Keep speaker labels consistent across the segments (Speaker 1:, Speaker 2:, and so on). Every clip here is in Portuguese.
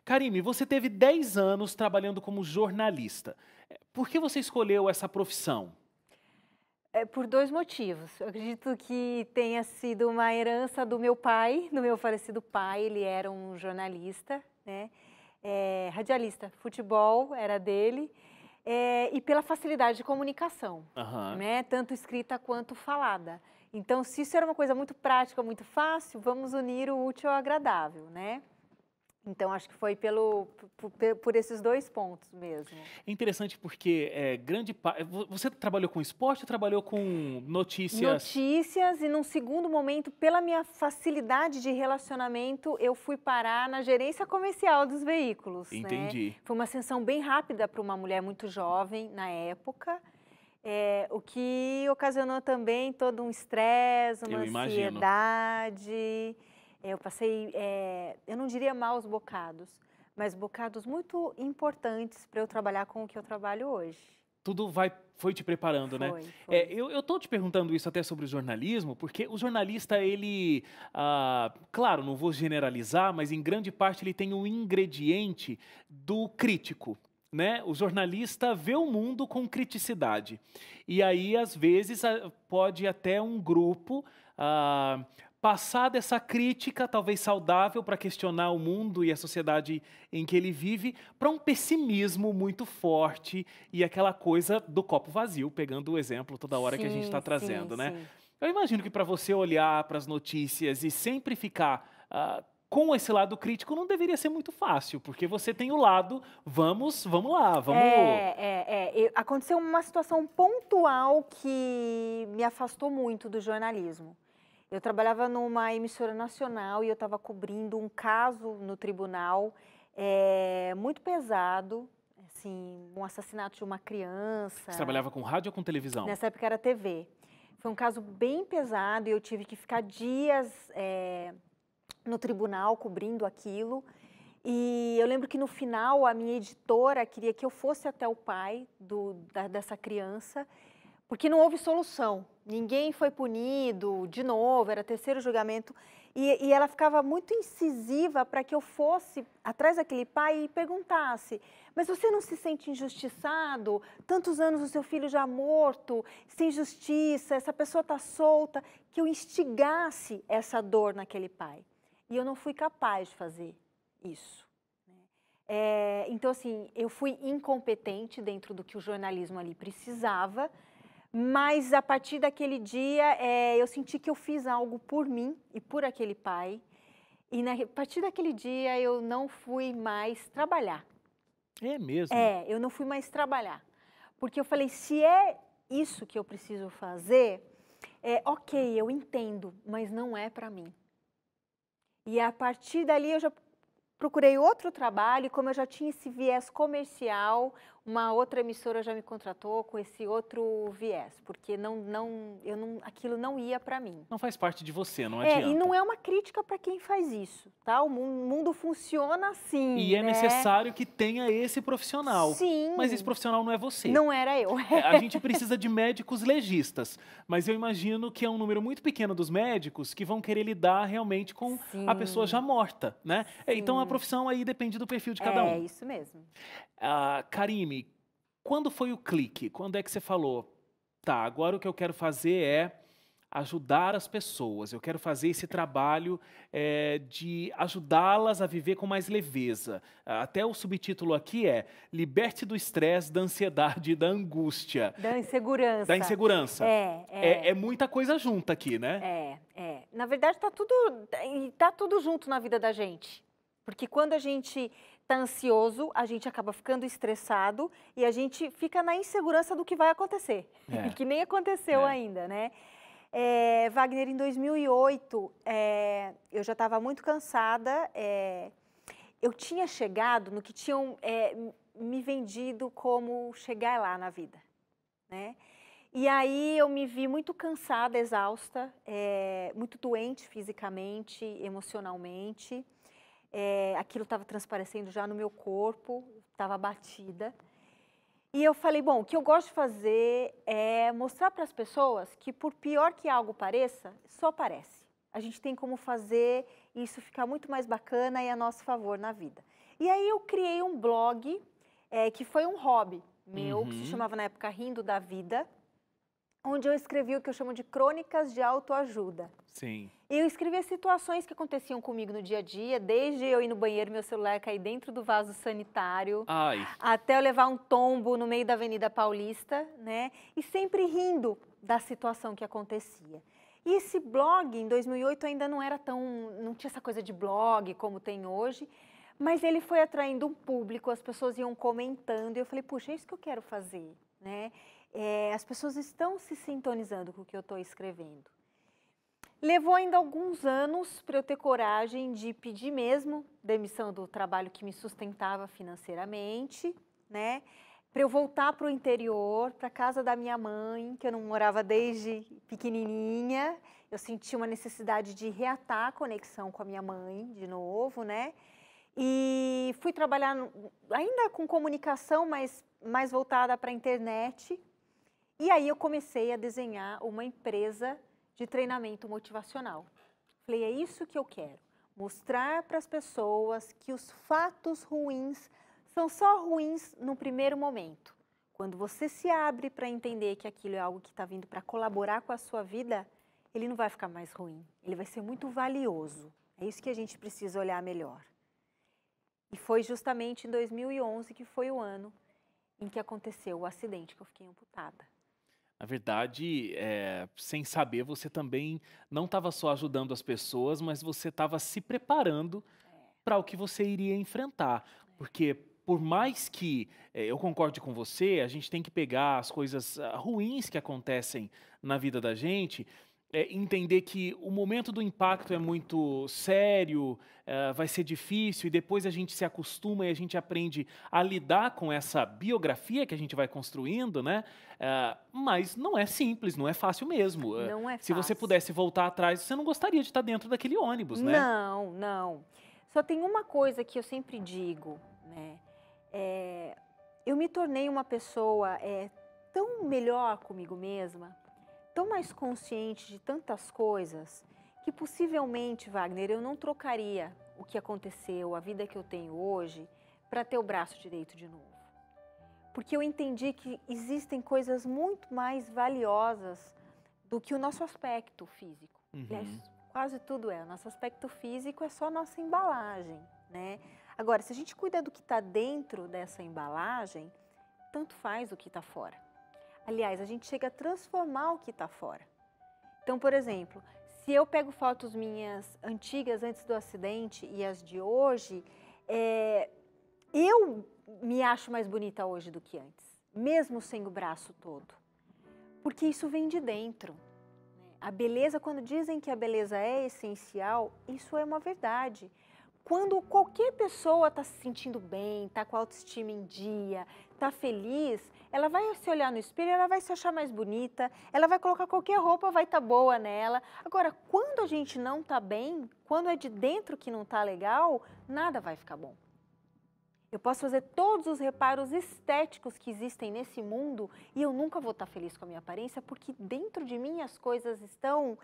Speaker 1: Karime, você teve 10 anos trabalhando como jornalista. Por que você escolheu essa profissão?
Speaker 2: Por 2 motivos. Eu acredito que tenha sido uma herança do meu pai, do meu falecido pai, ele era um jornalista, né, radialista, futebol era dele, e pela facilidade de comunicação,
Speaker 1: Aham.
Speaker 2: né, tanto escrita quanto falada. Então, se isso era uma coisa muito prática, muito fácil, vamos unir o útil ao agradável, né. Então, acho que foi por esses 2 pontos mesmo.
Speaker 1: É interessante porque você trabalhou com esporte ou trabalhou com notícias?
Speaker 2: Notícias e num segundo momento, pela minha facilidade de relacionamento, eu fui parar na gerência comercial dos veículos, né.
Speaker 1: Entendi.
Speaker 2: Foi uma ascensão bem rápida para uma mulher muito jovem na época, o que ocasionou também todo um estresse, uma
Speaker 1: Eu imagino.
Speaker 2: ansiedade. Eu passei, eu não diria maus bocados, mas bocados muito importantes para eu trabalhar com o que eu trabalho hoje.
Speaker 1: Tudo foi te preparando, né?
Speaker 2: Foi, foi.
Speaker 1: Eu tô te perguntando isso até sobre o jornalismo, porque o jornalista, ele, claro, não vou generalizar, mas em grande parte ele tem um ingrediente do crítico, né? O jornalista vê o mundo com criticidade. E aí, às vezes, pode até um grupo passar dessa crítica, talvez saudável, para questionar o mundo e a sociedade em que ele vive, para um pessimismo muito forte e aquela coisa do copo vazio, pegando o exemplo toda hora que a gente está
Speaker 2: Sim, sim,
Speaker 1: trazendo, né?
Speaker 2: sim.
Speaker 1: Eu imagino que para você olhar para as notícias e sempre ficar com esse lado crítico não deveria ser muito fácil, porque você tem o lado, vamos lá, vamos...
Speaker 2: Aconteceu uma situação pontual que me afastou muito do jornalismo. Eu trabalhava numa emissora nacional e eu estava cobrindo um caso no tribunal muito pesado, assim, um assassinato de uma criança.
Speaker 1: Você trabalhava com rádio ou com televisão?
Speaker 2: Nessa época era TV. Foi um caso bem pesado e eu tive que ficar dias no tribunal cobrindo aquilo. E eu lembro que no final a minha editora queria que eu fosse até o pai dessa criança, porque não houve solução. Ninguém foi punido, de novo, era terceiro julgamento. E ela ficava muito incisiva para que eu fosse atrás daquele pai e perguntasse: mas você não se sente injustiçado? Tantos anos o seu filho já morto, sem justiça, essa pessoa está solta. Que eu instigasse essa dor naquele pai. E eu não fui capaz de fazer isso. Então, assim, eu fui incompetente dentro do que o jornalismo ali precisava, mas a partir daquele dia eu senti que eu fiz algo por mim e por aquele pai, e a partir daquele dia eu não fui mais trabalhar.
Speaker 1: É mesmo?
Speaker 2: Eu não fui mais trabalhar, porque eu falei, se é isso que eu preciso fazer, ok, eu entendo, mas não é para mim. E a partir dali eu já procurei outro trabalho, e como eu já tinha esse viés comercial, uma outra emissora já me contratou com esse outro viés, porque aquilo não ia para mim.
Speaker 1: Não faz parte de você, não
Speaker 2: E
Speaker 1: adianta.
Speaker 2: não é uma crítica para quem faz isso, tá? O mundo funciona assim,
Speaker 1: E é
Speaker 2: né?
Speaker 1: necessário que tenha esse profissional. Mas esse
Speaker 2: Sim,
Speaker 1: profissional não é você.
Speaker 2: não era eu.
Speaker 1: A gente precisa de médicos legistas, mas eu imagino que é um número muito pequeno dos médicos que vão querer lidar realmente com a pessoa já
Speaker 2: Sim,
Speaker 1: morta, né? Então a
Speaker 2: sim,
Speaker 1: profissão aí depende do perfil de cada um.
Speaker 2: isso mesmo.
Speaker 1: Karime, quando foi o clique? Quando é que você falou, tá, agora o que eu quero fazer é ajudar as pessoas, eu quero fazer esse trabalho de ajudá-las a viver com mais leveza. Até o subtítulo aqui é Liberte do estresse, da ansiedade e da angústia,
Speaker 2: Da insegurança.
Speaker 1: da insegurança. É
Speaker 2: É.
Speaker 1: muita coisa junta aqui, né?
Speaker 2: Na verdade, tá tudo junto na vida da gente. Porque quando a gente tá ansioso, a gente acaba ficando estressado e a gente fica na insegurança do que vai acontecer,
Speaker 1: É,
Speaker 2: que nem aconteceu
Speaker 1: é.
Speaker 2: ainda, né? Wagner, em 2008, eu já estava muito cansada, eu tinha chegado no que tinham me vendido como chegar lá na vida, né? E aí eu me vi muito cansada, exausta, muito doente fisicamente, emocionalmente. Aquilo estava transparecendo já no meu corpo, estava abatida. E eu falei, bom, o que eu gosto de fazer é mostrar para as pessoas que por pior que algo pareça, só parece. A gente tem como fazer isso ficar muito mais bacana e a nosso favor na vida. E aí eu criei um blog, que foi um hobby meu, que se chamava na época Rindo da Vida, onde eu escrevi o que eu chamo de crônicas de autoajuda.
Speaker 1: Sim.
Speaker 2: Eu escrevia situações que aconteciam comigo no dia a dia, desde eu ir no banheiro, meu celular cair dentro do vaso sanitário,
Speaker 1: Ai.
Speaker 2: até eu levar um tombo no meio da Avenida Paulista, né? E sempre rindo da situação que acontecia. E esse blog, em 2008, ainda não tinha essa coisa de blog como tem hoje, mas ele foi atraindo um público, as pessoas iam comentando, e eu falei, puxa, é isso que eu quero fazer, né? As pessoas estão se sintonizando com o que eu estou escrevendo. Levou ainda alguns anos para eu ter coragem de pedir mesmo demissão do trabalho que me sustentava financeiramente, né? Para eu voltar para o interior, para a casa da minha mãe, que eu não morava desde pequenininha. Eu senti uma necessidade de reatar a conexão com a minha mãe de novo, né? E fui trabalhar ainda com comunicação, mas mais voltada para a internet. E aí eu comecei a desenhar uma empresa de treinamento motivacional. Falei, é isso que eu quero, mostrar para as pessoas que os fatos ruins são só ruins no primeiro momento. Quando você se abre para entender que aquilo é algo que está vindo para colaborar com a sua vida, ele não vai ficar mais ruim, ele vai ser muito valioso. É isso que a gente precisa olhar melhor. E foi justamente em 2011 que foi o ano em que aconteceu o acidente que eu fiquei amputada.
Speaker 1: Na verdade, sem saber, você também não estava só ajudando as pessoas, mas você estava se preparando para o que você iria enfrentar. Porque, por mais que eu concorde com você, a gente tem que pegar as coisas ruins que acontecem na vida da gente, entender que o momento do impacto é muito sério, vai ser difícil, e depois a gente se acostuma e a gente aprende a lidar com essa biografia que a gente vai construindo, né? Mas não é simples, não é fácil mesmo.
Speaker 2: Não é
Speaker 1: Se você
Speaker 2: fácil.
Speaker 1: pudesse voltar atrás, você não gostaria de estar dentro daquele ônibus, né?
Speaker 2: Não, não. Só tem uma coisa que eu sempre digo, né? Eu me tornei uma pessoa tão melhor comigo mesma, tão mais consciente de tantas coisas, que possivelmente, Wagner, eu não trocaria o que aconteceu, a vida que eu tenho hoje, para ter o braço direito de novo. Porque eu entendi que existem coisas muito mais valiosas do que o nosso aspecto físico. Aliás, quase tudo o nosso aspecto físico é só nossa embalagem, né? Agora, se a gente cuida do que está dentro dessa embalagem, tanto faz o que está fora. Aliás, a gente chega a transformar o que está fora. Então, por exemplo, se eu pego fotos minhas antigas antes do acidente e as de hoje, eu me acho mais bonita hoje do que antes, mesmo sem o braço todo. Porque isso vem de dentro. A beleza, quando dizem que a beleza é essencial, isso é uma verdade. Quando qualquer pessoa está se sentindo bem, está com a autoestima em dia, está feliz, ela vai se olhar no espelho, ela vai se achar mais bonita, ela vai colocar qualquer roupa, vai estar boa nela. Agora, quando a gente não está bem, quando é de dentro que não está legal, nada vai ficar bom. Eu posso fazer todos os reparos estéticos que existem nesse mundo e eu nunca vou estar feliz com a minha aparência porque dentro de mim as coisas estão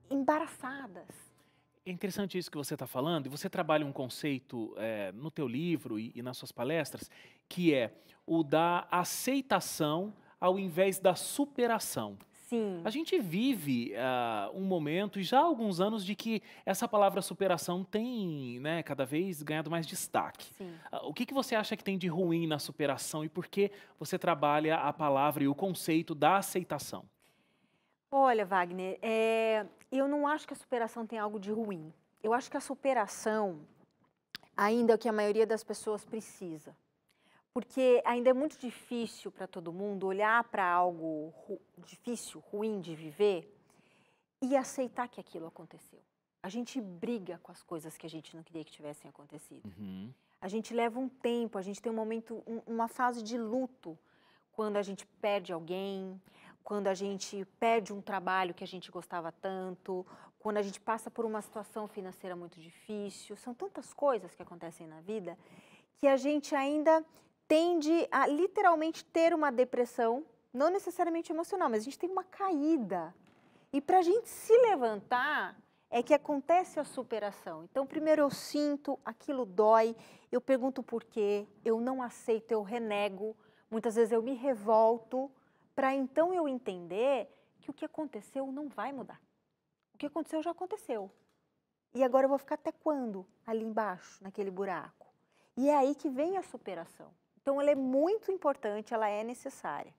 Speaker 2: embaraçadas.
Speaker 1: É interessante isso que você está falando, e você trabalha um conceito no teu livro e nas suas palestras, que é o da aceitação ao invés da superação.
Speaker 2: Sim.
Speaker 1: A gente vive um momento, e já há alguns anos, de que essa palavra superação tem, né, cada vez ganhado mais destaque.
Speaker 2: Sim.
Speaker 1: O que você acha que tem de ruim na superação e por que você trabalha a palavra e o conceito da aceitação?
Speaker 2: Olha, Wagner, eu não acho que a superação tem algo de ruim. Eu acho que a superação ainda é o que a maioria das pessoas precisa. Porque ainda é muito difícil para todo mundo olhar para algo difícil, ruim de viver e aceitar que aquilo aconteceu. A gente briga com as coisas que a gente não queria que tivessem acontecido. A gente leva um tempo, a gente tem um momento, uma fase de luto quando a gente perde alguém, quando a gente perde um trabalho que a gente gostava tanto, quando a gente passa por uma situação financeira muito difícil. São tantas coisas que acontecem na vida que a gente ainda tende a literalmente ter uma depressão, não necessariamente emocional, mas a gente tem uma caída. E para a gente se levantar, é que acontece a superação. Então, primeiro eu sinto, aquilo dói, eu pergunto por quê, eu não aceito, eu renego, muitas vezes eu me revolto, para então eu entender que o que aconteceu não vai mudar. O que aconteceu já aconteceu. E agora eu vou ficar até quando ali embaixo, naquele buraco? E é aí que vem a superação. Então, ela é muito importante, ela é necessária.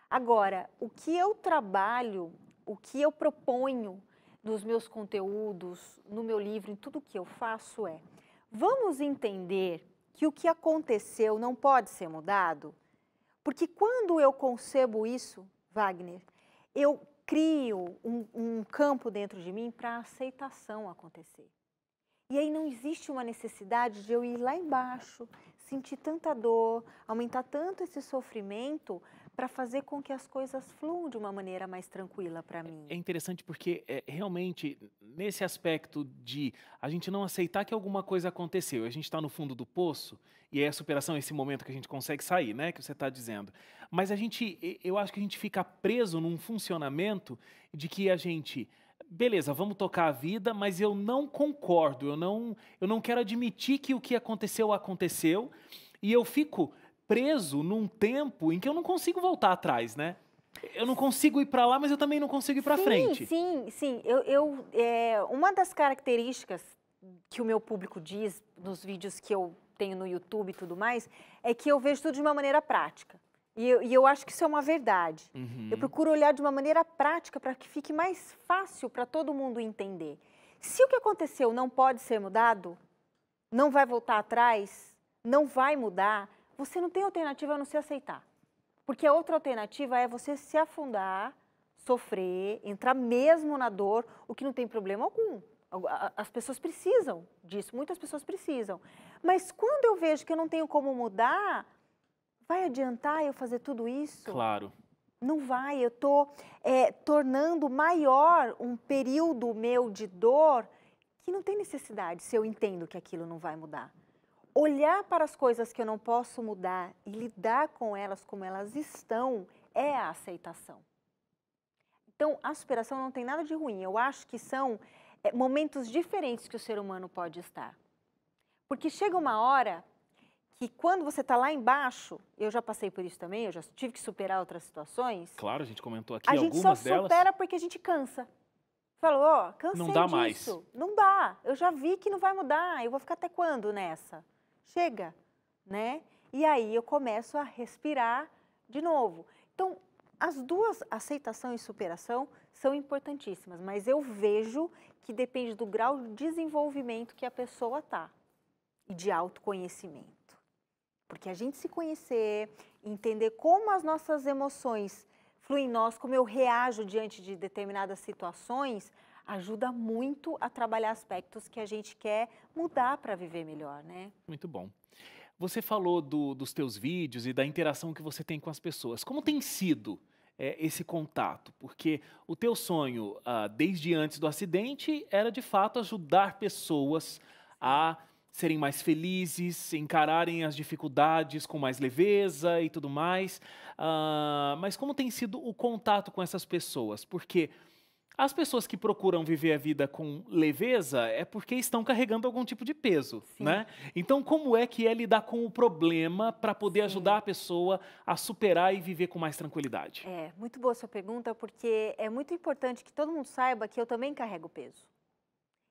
Speaker 2: Agora, o que eu trabalho, o que eu proponho nos meus conteúdos, no meu livro, em tudo que eu faço vamos entender que o que aconteceu não pode ser mudado? Porque quando eu concebo isso, Wagner, eu crio um campo dentro de mim para a aceitação acontecer. E aí não existe uma necessidade de eu ir lá embaixo, sentir tanta dor, aumentar tanto esse sofrimento para fazer com que as coisas fluam de uma maneira mais tranquila para mim.
Speaker 1: É interessante porque realmente nesse aspecto de a gente não aceitar que alguma coisa aconteceu, a gente está no fundo do poço e é a superação esse momento que a gente consegue sair, né, que você está dizendo. Mas eu acho que a gente fica preso num funcionamento de que a gente, beleza, vamos tocar a vida, mas eu não concordo, eu não quero admitir que o que aconteceu aconteceu e eu fico preso num tempo em que eu não consigo voltar atrás, né? Eu não consigo ir para lá, mas eu também não consigo ir para frente.
Speaker 2: Sim. Uma das características que o meu público diz nos vídeos que eu tenho no YouTube e tudo mais, é que eu vejo tudo de uma maneira prática. E eu acho que isso é uma verdade.
Speaker 1: Uhum.
Speaker 2: Eu procuro olhar de uma maneira prática para que fique mais fácil para todo mundo entender. Se o que aconteceu não pode ser mudado, não vai voltar atrás, não vai mudar, você não tem alternativa a não se aceitar. Porque a outra alternativa é você se afundar, sofrer, entrar mesmo na dor, o que não tem problema algum. As pessoas precisam disso, muitas pessoas precisam. Mas quando eu vejo que eu não tenho como mudar, vai adiantar eu fazer tudo isso?
Speaker 1: Claro.
Speaker 2: Não vai, eu estou tornando maior um período meu de dor que não tem necessidade, se eu entendo que aquilo não vai mudar. Olhar para as coisas que eu não posso mudar e lidar com elas como elas estão é a aceitação. Então, a superação não tem nada de ruim. Eu acho que são momentos diferentes que o ser humano pode estar. Porque chega uma hora que quando você está lá embaixo, eu já passei por isso também, eu já tive que superar outras situações.
Speaker 1: Claro, a gente comentou aqui
Speaker 2: A
Speaker 1: algumas
Speaker 2: gente só
Speaker 1: delas.
Speaker 2: supera porque a gente cansa. Falou, cansei
Speaker 1: Não dá
Speaker 2: disso.
Speaker 1: mais.
Speaker 2: Não dá, eu já vi que não vai mudar, eu vou ficar até quando nessa? Chega, né? E aí eu começo a respirar de novo. Então, as duas, aceitação e superação, são importantíssimas, mas eu vejo que depende do grau de desenvolvimento que a pessoa está e de autoconhecimento. Porque a gente se conhecer, entender como as nossas emoções fluem em nós, como eu reajo diante de determinadas situações, ajuda muito a trabalhar aspectos que a gente quer mudar para viver melhor, né?
Speaker 1: Muito bom. Você falou dos teus vídeos e da interação que você tem com as pessoas. Como tem sido esse contato? Porque o teu sonho, desde antes do acidente, era de fato ajudar pessoas a serem mais felizes, encararem as dificuldades com mais leveza e tudo mais. Mas como tem sido o contato com essas pessoas? Porque as pessoas que procuram viver a vida com leveza é porque estão carregando algum tipo de peso, né? Então, como é que é lidar com o problema para poder ajudar a pessoa a superar e viver com mais tranquilidade?
Speaker 2: Muito boa sua pergunta, porque é muito importante que todo mundo saiba que eu também carrego peso.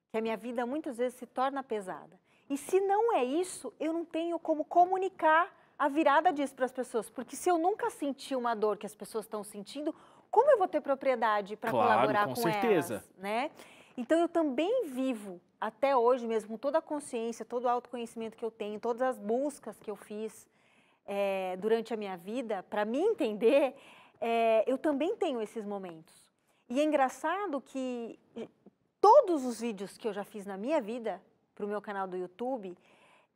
Speaker 2: Que a minha vida muitas vezes se torna pesada. E se não é isso, eu não tenho como comunicar a virada disso para as pessoas. Porque se eu nunca senti uma dor que as pessoas estão sentindo, como eu vou ter propriedade para colaborar com
Speaker 1: certeza.
Speaker 2: elas, né? Então, eu também vivo, até hoje mesmo, com toda a consciência, todo o autoconhecimento que eu tenho, todas as buscas que eu fiz durante a minha vida, para me entender, eu também tenho esses momentos. E é engraçado que todos os vídeos que eu já fiz na minha vida, para o meu canal do YouTube,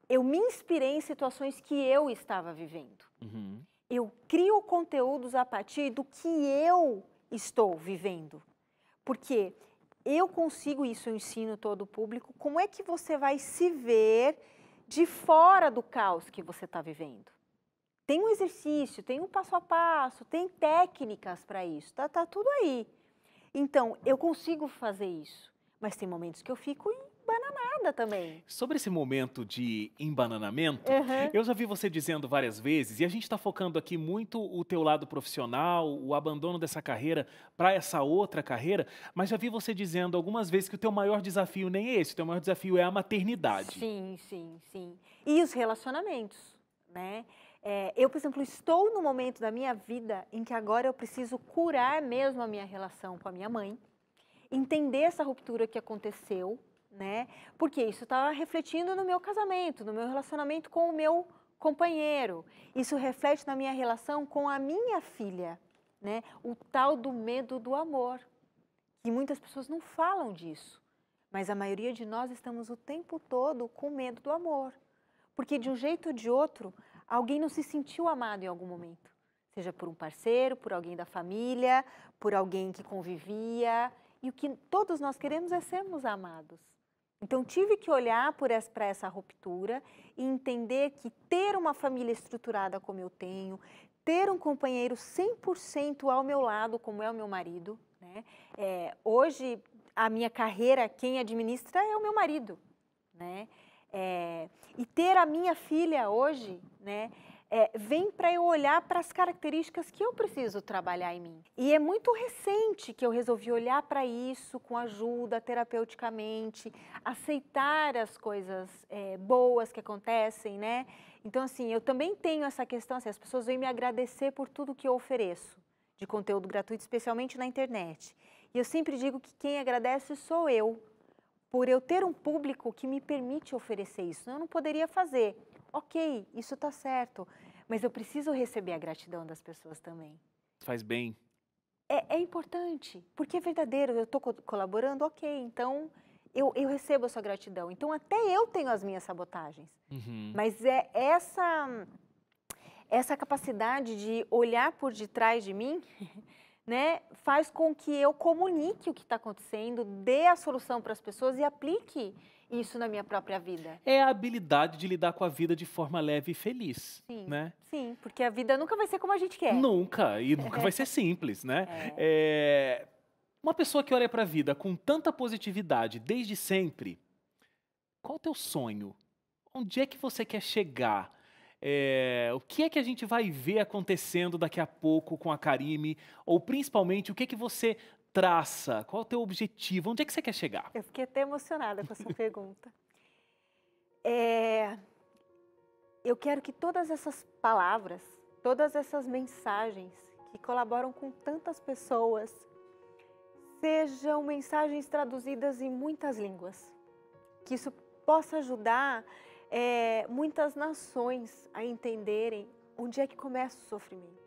Speaker 2: eu me inspirei em situações que eu estava vivendo.
Speaker 1: Uhum.
Speaker 2: Eu crio conteúdos a partir do que eu estou vivendo. Porque eu consigo isso, eu ensino todo o público, como é que você vai se ver de fora do caos que você está vivendo. Tem um exercício, tem um passo a passo, tem técnicas para isso, tá tudo aí. Então, eu consigo fazer isso. mas tem momentos que eu fico embananada também.
Speaker 1: Sobre esse momento de embananamento,
Speaker 2: Uhum.
Speaker 1: eu já vi você dizendo várias vezes, e a gente está focando aqui muito o teu lado profissional, o abandono dessa carreira para essa outra carreira, mas já vi você dizendo algumas vezes que o teu maior desafio nem é esse, o teu maior desafio é a maternidade.
Speaker 2: Sim, sim, sim. E os relacionamentos, né? Eu, por exemplo, estou no momento da minha vida em que agora eu preciso curar mesmo a minha relação com a minha mãe, entender essa ruptura que aconteceu, né? Porque isso estava refletindo no meu casamento, no meu relacionamento com o meu companheiro. Isso reflete na minha relação com a minha filha, né? O tal do medo do amor. E muitas pessoas não falam disso, mas a maioria de nós estamos o tempo todo com medo do amor. Porque de um jeito ou de outro, alguém não se sentiu amado em algum momento. Seja por um parceiro, por alguém da família, por alguém que convivia. E o que todos nós queremos é sermos amados. Então, tive que olhar para essa ruptura e entender que ter uma família estruturada como eu tenho, ter um companheiro 100% ao meu lado, como é o meu marido, né? Hoje, a minha carreira, quem administra é o meu marido, né? E ter a minha filha hoje, né? Vem para eu olhar para as características que eu preciso trabalhar em mim. E é muito recente que eu resolvi olhar para isso com ajuda terapeuticamente, aceitar as coisas boas que acontecem, né? Então, assim, eu também tenho essa questão, assim, as pessoas vêm me agradecer por tudo que eu ofereço de conteúdo gratuito, especialmente na internet. E eu sempre digo que quem agradece sou eu, por eu ter um público que me permite oferecer isso. Eu não poderia fazer. Ok, isso está certo, mas eu preciso receber a gratidão das pessoas também.
Speaker 1: Faz bem.
Speaker 2: É importante, porque é verdadeiro, eu estou colaborando, ok, então eu recebo a sua gratidão. Então até eu tenho as minhas sabotagens, mas é essa capacidade de olhar por detrás de mim, né, faz com que eu comunique o que está acontecendo, dê a solução para as pessoas e aplique isso na minha própria vida.
Speaker 1: É a habilidade de lidar com a vida de forma leve e feliz,
Speaker 2: Sim,
Speaker 1: né?
Speaker 2: sim, porque a vida nunca vai ser como a gente quer.
Speaker 1: Nunca, e nunca vai ser simples, né? Uma pessoa que olha para a vida com tanta positividade desde sempre, qual o teu sonho? Onde é que você quer chegar? O que é que a gente vai ver acontecendo daqui a pouco com a Karime? Ou principalmente, o que é que você traça? Qual é o teu objetivo? Onde é que você quer chegar?
Speaker 2: Eu fiquei até emocionada com essa pergunta. Eu quero que todas essas palavras, todas essas mensagens que colaboram com tantas pessoas, sejam mensagens traduzidas em muitas línguas. Que isso possa ajudar muitas nações a entenderem onde é que começa o sofrimento.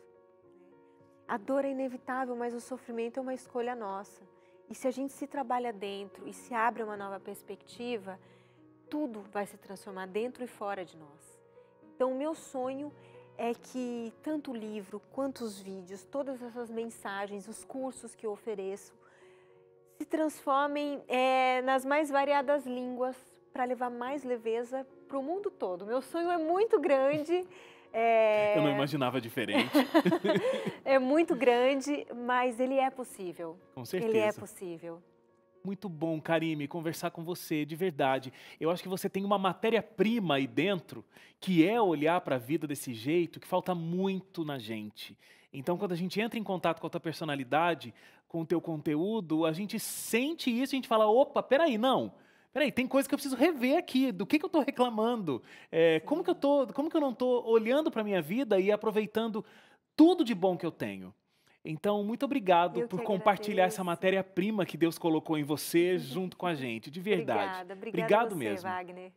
Speaker 2: A dor é inevitável, mas o sofrimento é uma escolha nossa. E se a gente se trabalha dentro e se abre uma nova perspectiva, tudo vai se transformar dentro e fora de nós. Então, o meu sonho é que tanto o livro quanto os vídeos, todas essas mensagens, os cursos que eu ofereço, se transformem nas mais variadas línguas para levar mais leveza para o mundo todo. Meu sonho é muito grande.
Speaker 1: Eu não imaginava diferente.
Speaker 2: É muito grande, mas ele é possível.
Speaker 1: Com certeza.
Speaker 2: Ele é possível.
Speaker 1: Muito bom, Karime, conversar com você, de verdade. Eu acho que você tem uma matéria-prima aí dentro, que é olhar para a vida desse jeito, que falta muito na gente. Então, quando a gente entra em contato com a tua personalidade, com o teu conteúdo, a gente sente isso e a gente fala, opa, peraí, não. Peraí, tem coisa que eu preciso rever aqui, do que eu estou reclamando, como que eu não estou olhando para a minha vida e aproveitando tudo de bom que eu tenho. Então, muito obrigado por compartilhar essa matéria-prima que Deus colocou em você junto com a gente, de verdade.
Speaker 2: Obrigada
Speaker 1: Obrigado
Speaker 2: a você,
Speaker 1: mesmo.
Speaker 2: Wagner.